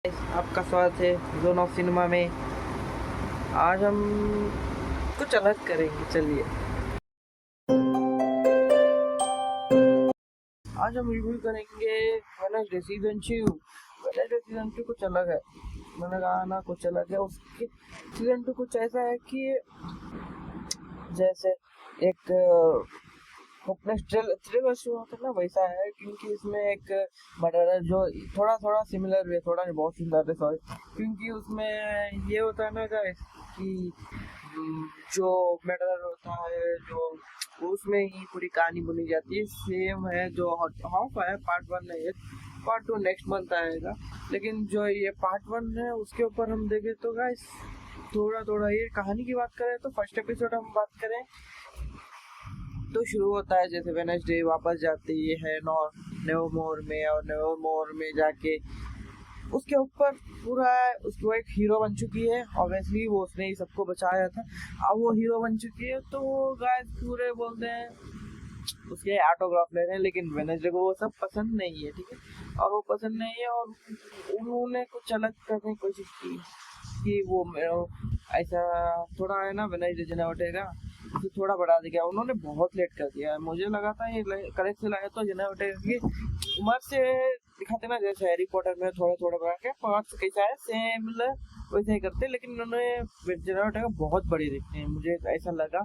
आपका स्वागत है जोन ऑफ सिनेमा में। आज हम कुछ अलग करेंगे। चलिए, आज हम रिव्यू करेंगे वेडनेसडे सीजन 2 कुछ अलग है। मैंने कहा ना कुछ अलग है। उसके सीजन 2 कुछ ऐसा है कि जैसे एक होपलेस थ्रिलर शो होता है ना, वैसा है। क्योंकि इसमें एक मर्डरर जो थोड़ा थोड़ा सिमिलर है, थोड़ा बहुत सिमिलर है, सॉरी। क्योंकि उसमें ये होता है ना गाइस कि जो मर्डरर होता है, जो उसमें ही पूरी कहानी बुनी जाती है। सेम है जो हाफ है, पार्ट 1 है, पार्ट 2 नेक्स्ट मंथ आएगा। लेकिन जो ये पार्ट 1 है उसके ऊपर हम देखें तो गाइस थोड़ा थोड़ा ये कहानी की बात करें तो फर्स्ट एपिसोड हम बात करें तो शुरू होता है जैसे वेडनेसडे वापस जाती है नेवरमोर में, और नेवरमोर में जाके उसके ऊपर पूरा उसकी वो एक हीरो बन चुकी है। ऑब्वियसली वो उसने ही सबको बचाया था, अब वो हीरो बन चुकी है। तो गाइस पूरे बोलते हैं उसके ऑटोग्राफ ले रहे हैं, लेकिन वेडनेसडे को वो सब पसंद नहीं है, ठीक है। और वो पसंद नहीं है और उन्होंने कुछ अलग करने की कोशिश की कि वो ऐसा थोड़ा है ना, वेडनेसडे जेनावटे का उसे थोड़ा बढ़ा दिया। उन्होंने बहुत लेट कर दिया। मुझे लगा था ये करेक्ट से लाया तो जेनावटे की उम्र से दिखाते ना, जैसे हैरी पॉटर में थोड़ा थोड़ा बढ़ा के 5 कैसा है सेम वैसे ही करते, लेकिन उन्होंने जेनावटे का बहुत बड़ी देखते हैं, मुझे ऐसा लगा।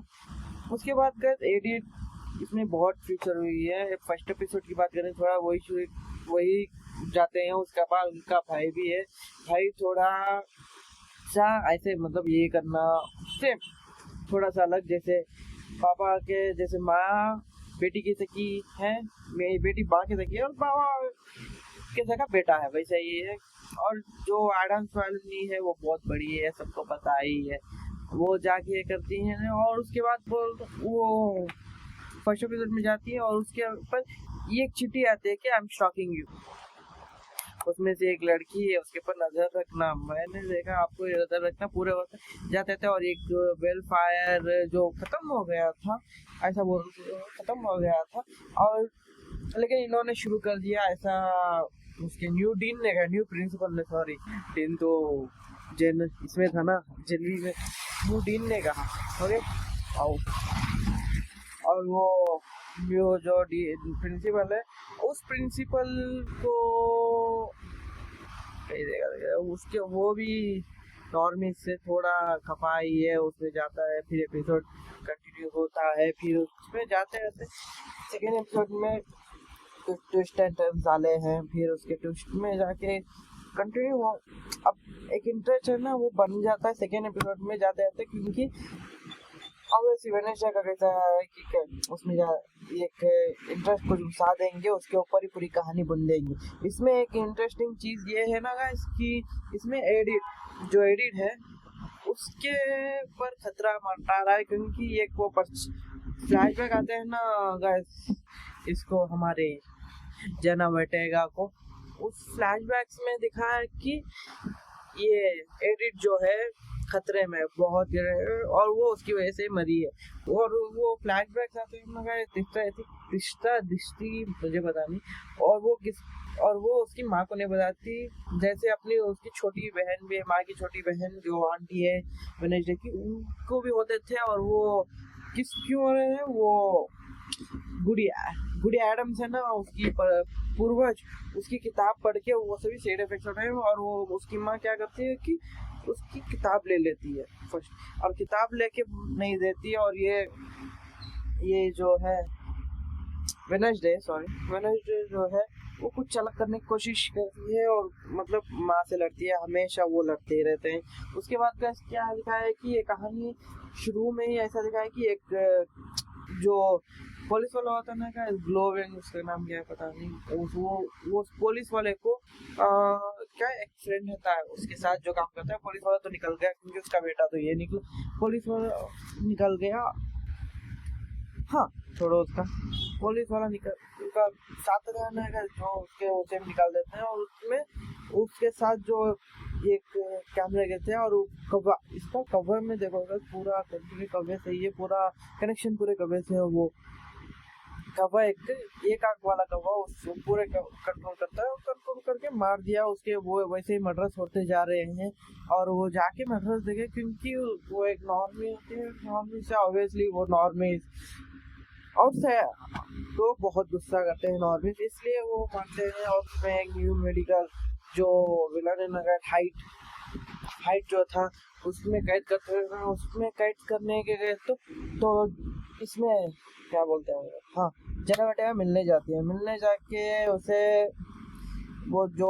उसके बाद एडिट इसमें बहुत फीचर हुई है। फर्स्ट एपिसोड की बात करें थोड़ा वही जाते हैं। उसका बाद उनका भाई भी है, भाई थोड़ा सा ऐसे मतलब ये करना सेम थोड़ा सा अलग। जैसे पापा के जैसे माँ बेटी की सखी है, मेरी बेटी माँ की सखी है, और पापा के सखा बेटा है, वैसा ही है। और जो एडम्स फैमिली है वो बहुत बड़ी है, सबको पता ही है। वो जाके करती है और उसके बाद वो फर्स्ट एपिसोड में जाती है और उसके ऊपर ये एक चिट्ठी आती है कि आई एम स्टॉकिंग यू। उसमें से एक लड़की है, उसके ऊपर नजर रखना। मैंने देखा आपको नजर रखना पूरे वक्त जाते थे। और एक वेल फायर जो खत्म हो गया था, ऐसा बोल खत्म हो गया था, और लेकिन इन्होंने शुरू कर दिया ऐसा। उसके न्यू प्रिंसिपल ने, सॉरी डीन तो जेन इसमें था ना, जेनवी में न्यू डीन ने कहा ओके। और वो जो प्रिंसिपल है, उस प्रिंसिपल को कही देगा उसके, वो भी नॉर्मिस से थोड़ा खपाई है। उसमें जाता है, फिर एपिसोड कंटिन्यू होता है, फिर उसमें जाते रहते। सेकेंड एपिसोड में ट्विस्ट एंड टर्न्स डाले हैं, फिर उसके ट्विस्ट में जाके कंटिन्यू हो। अब एक इंटरेस्ट है ना वो बन जाता है सेकेंड एपिसोड में जाते रहते, क्योंकि ऑब्वियसली वेडनेसडे का कैसा है कि उसमें एक इंटरेस्ट को घुसा देंगे, उसके ऊपर ही पूरी कहानी बुन देंगे। इसमें एक इंटरेस्टिंग चीज ये है ना गाइस कि इसमें एडिट है उसके पर खतरा मंडरा रहा है। क्योंकि एक वो फ्लैशबैक आते हैं ना गाइस, इसको हमारे जना वर्टेगा को उस फ्लैशबैक्स में दिखा है कि ये एडिट जो है खतरे में बहुत गिरे है और वो उसकी वजह से मरी है। और वो फ्लैशबैक्स आते हैं मगर रिश्ता दिश्ती मुझे पता नहीं। और वो उसकी माँ को नहीं बताती, जैसे अपनी उसकी छोटी बहन भी है, माँ की छोटी बहन जो आंटी है वेडनेसडे की, उनको भी होते थे। और वो क्यों हो रहे हैं, वो गुड़िया एडम्स है ना, उसकी पूर्वज, उसकी किताब पढ़ के वो सभी साइड इफेक्ट्स हो रहे हैं। और वो उसकी माँ क्या करती है कि उसकी किताब ले लेती है फर्स्ट, और किताब लेके नहीं देती। और ये जो है वेडनेसडे जो है वो कुछ अलग करने की कोशिश करती है, और मतलब माँ से लड़ती है, हमेशा वो लड़ते ही रहते हैं। उसके बाद क्या दिखाया है कि ये कहानी शुरू में ही ऐसा दिखाया है कि एक जो पुलिस वाला होता है ना का ग्लोविंग, उसका नाम क्या है पता नहीं, वो पुलिस वाले को क्या एक फ्रेंड होता है उसके साथ जो काम करता है। पुलिस वाला तो निकल गया क्योंकि उसका बेटा तो ये निकला, पुलिस वाला निकल गया। हाँ, छोड़ो उसका, पुलिस वाला उनका साथ रहने का जो उसके उसे निकाल देते हैं। और उसमें उसके साथ जो एक कैमरे गए थे, और इसका कवर में देखो पूरा कंटिन्यू कवर से, ये पूरा कनेक्शन पूरे कवर से है। वो कौवा एक आंख वाला कौवा उसको पूरे कंट्रोल करता है और कंट्रोल करके मार दिया उसके। वो वैसे ही मर्डर्स होते जा रहे हैं और वो जाके मर्डर्स देखे, क्योंकि वो एक नॉर्मी होती है, नॉर्मी से ऑब्वियसली वो नॉर्मी और से लोग बहुत गुस्सा करते हैं नॉर्मी, इसलिए वो मानते हैं। और उसमें एक न्यू मेडिकल जो विलन ने हाइट जो था उसमें कैद करते हैं, उसमें कैद करने के गए तो इसमें क्या बोलते हैं, हाँ जनरेटर मिलने जाती है, मिलने जाके उसे वो जो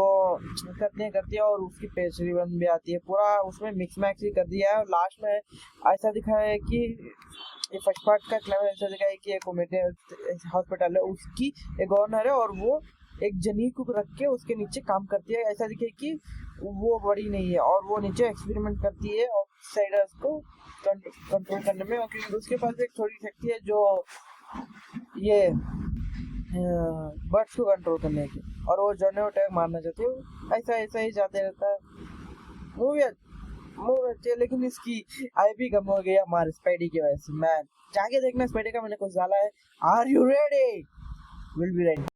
करती है और उसकी पेस्ट्री बन भी आती है, पूरा उसमें मिक्स मैक्स भी कर दिया है। और लास्ट में ऐसा दिखाया है कि ये फर्स्ट पार्ट का क्लाइमेक्स ऐसा दिखाया है कि एक कॉमेडी हॉस्पिटल है, उसकी एक ऑनर है और वो एक जनी को रख के उसके नीचे काम करती है। ऐसा दिखे कि वो बड़ी नहीं है और वो नीचे एक्सपेरिमेंट करती है आउटसाइडर्स को कंट्रोल करने में, क्योंकि उसके पास एक थोड़ी शक्ति है जो ये बर्ड्स को कंट्रोल करने की, और वो जॉनी अटैक मारना चाहती है। ऐसा ही जाते रहता है। मूवी अच्छी है, लेकिन इसकी आईपी कम हो गई हमारे स्पाइडी की वजह से। मैं जाके देखना स्पाइडी का, मैंने कुछ डाला है। Are you ready? Will be ready.